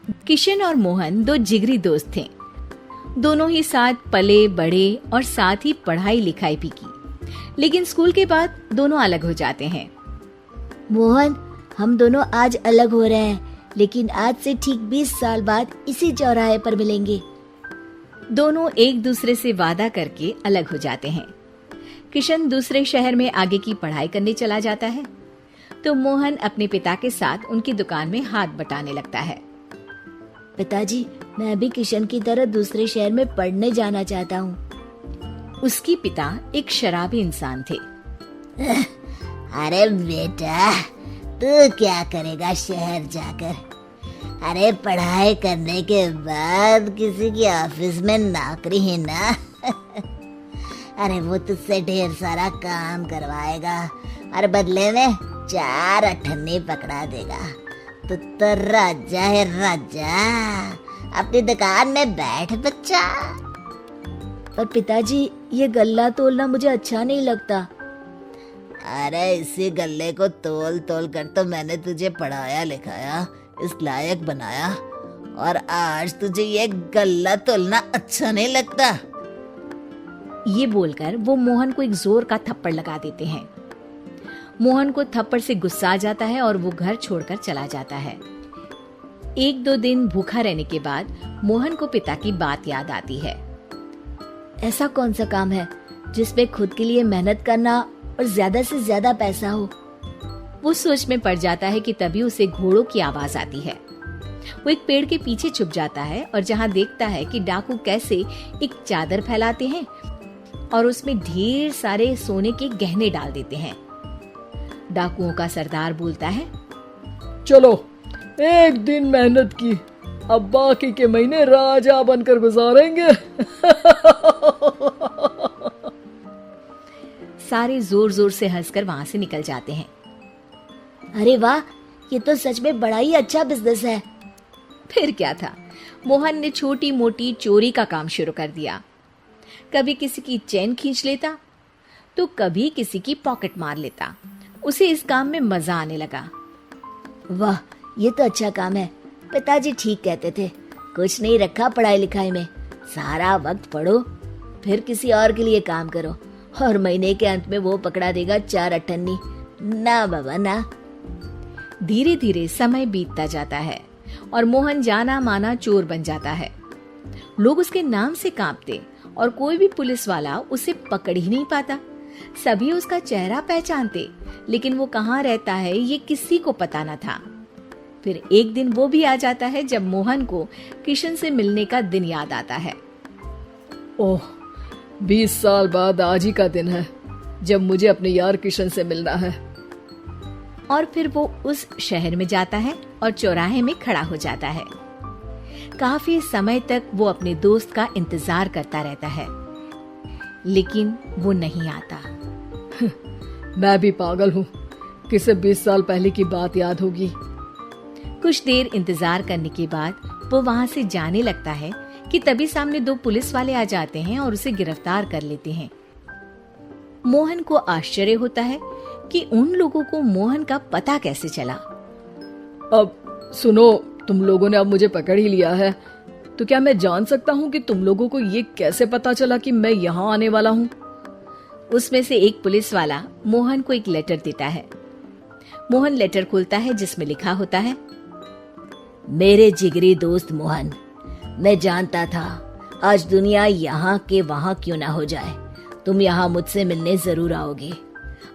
किशन और मोहन दो जिगरी दोस्त थे। दोनों ही साथ पले बड़े और साथ ही पढ़ाई लिखाई भी की, लेकिन स्कूल के बाद दोनों अलग हो जाते हैं। मोहन, हम दोनों आज अलग हो रहे हैं, लेकिन आज से ठीक 20 साल बाद इसी चौराहे पर मिलेंगे। दोनों एक दूसरे से वादा करके अलग हो जाते हैं। किशन दूसरे शहर में आगे की पढ़ाई करने चला जाता है, तो मोहन अपने पिता के साथ उनकी दुकान में हाथ बटाने लगता है। पिताजी, मैं भी किशन की तरह दूसरे शहर में पढ़ने जाना चाहता हूँ। उसके पिता एक शराबी इंसान थे। अरे बेटा, तू क्या करेगा शहर जाकर? अरे पढ़ाई करने के बाद किसी की ऑफिस में नौकरी है ना। अरे वो तुझसे ढेर सारा काम करवाएगा और बदले में 4 अठन्नी पकड़ा देगा। तो राजा है राजा, अपनी दुकान में बैठ बच्चा। पर पिताजी, ये गल्ला तोलना मुझे अच्छा नहीं लगता। अरे इसी गल्ले को तोल तोल कर तो मैंने तुझे पढ़ाया लिखाया, इस लायक बनाया, और आज तुझे ये गल्ला तोलना अच्छा नहीं लगता। ये बोलकर वो मोहन को एक जोर का थप्पड़ लगा देते हैं। मोहन को थप्पड़ से गुस्सा आ जाता है और वो घर छोड़कर चला जाता है। 1-2 दिन भूखा रहने के बाद मोहन को पिता की बात याद आती है। ऐसा कौन सा काम है जिसमें खुद के लिए मेहनत करना और ज्यादा से ज्यादा पैसा हो? वो सोच में पड़ जाता है कि तभी उसे घोड़ों की आवाज आती है। वो एक पेड़ के पीछे छुप जाता है और जहाँ देखता है कि डाकू कैसे एक चादर फैलाते हैं और उसमें ढेर सारे सोने के गहने डाल देते हैं। डाकुओं का सरदार बोलता है, चलो, एक दिन मेहनत की, अब बाकी के महीने राजा बनकर गुजारेंगे। सारे जोर जोर से हंसकर वहां से निकल जाते हैं। अरे वाह, ये तो सच में बड़ा ही अच्छा बिजनेस है। फिर क्या था, मोहन ने छोटी मोटी चोरी का काम शुरू कर दिया। कभी किसी की चेन खींच लेता तो कभी किसी की पॉकेट मार लेता। उसे इस काम में मजा आने लगा। वाह, ये तो अच्छा काम है। पिताजी ठीक कहते थे, कुछ नहीं रखा पढ़ाई लिखाई में, सारा वक्त पढ़ो, फिर किसी और के लिए काम करो, और महीने के अंत में वो पकड़ा देगा 4 अठन्नी। ना बाबा ना। धीरे धीरे समय बीतता जाता है और मोहन जाना माना चोर बन जाता है। लोग उसके नाम से कांपते और कोई भी पुलिस वाला उसे पकड़ ही नहीं पाता। सभी उसका चेहरा पहचानते, लेकिन वो कहाँ रहता है ये किसी को पता न था। फिर एक दिन वो भी आ जाता है जब मोहन को किशन से मिलने का दिन याद आता है। ओह, 20 साल बाद आज ही का दिन है जब मुझे अपने यार किशन से मिलना है। और फिर वो उस शहर में जाता है और चौराहे में खड़ा हो जाता है। काफी समय तक वो अपने दोस्त का इंतजार करता रहता है, लेकिन वो नहीं आता। मैं भी पागल हूँ, किसे 20 साल पहले की बात याद होगी। कुछ देर इंतजार करने के बाद वो वहाँ से जाने लगता है कि तभी सामने 2 पुलिस वाले आ जाते हैं और उसे गिरफ्तार कर लेते हैं। मोहन को आश्चर्य होता है कि उन लोगों को मोहन का पता कैसे चला। अब सुनो, तुम लोगों ने अब मुझे पकड़ ही लिया है, तो क्या मैं जान सकता हूँ कि तुम लोगों को ये कैसे पता चला कि मैं यहाँ आने वाला हूँ? उसमें से एक पुलिस वाला मोहन को एक लेटर देता है। मोहन लेटर खोलता है जिसमें लिखा होता है, मेरे जिगरी दोस्त मोहन, मैं जानता था आज दुनिया यहाँ के वहाँ क्यों ना हो जाए, तुम यहाँ मुझसे मिलने जरूर आओगे।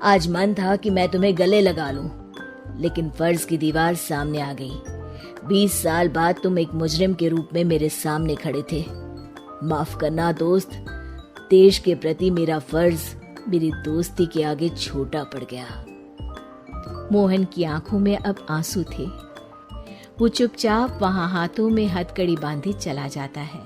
आज मन था कि मैं तुम्हें गले लगा लूं, लेकिन फर्ज की दीवार सामने आ गई। 20 साल बाद तुम एक मुजरिम के रूप में मेरे सामने खड़े थे। माफ करना दोस्त, देश के प्रति मेरा फर्ज मेरी दोस्ती के आगे छोटा पड़ गया। मोहन की आंखों में अब आंसू थे। वो चुपचाप वहां हाथों में हथकड़ी बांधे चला जाता है।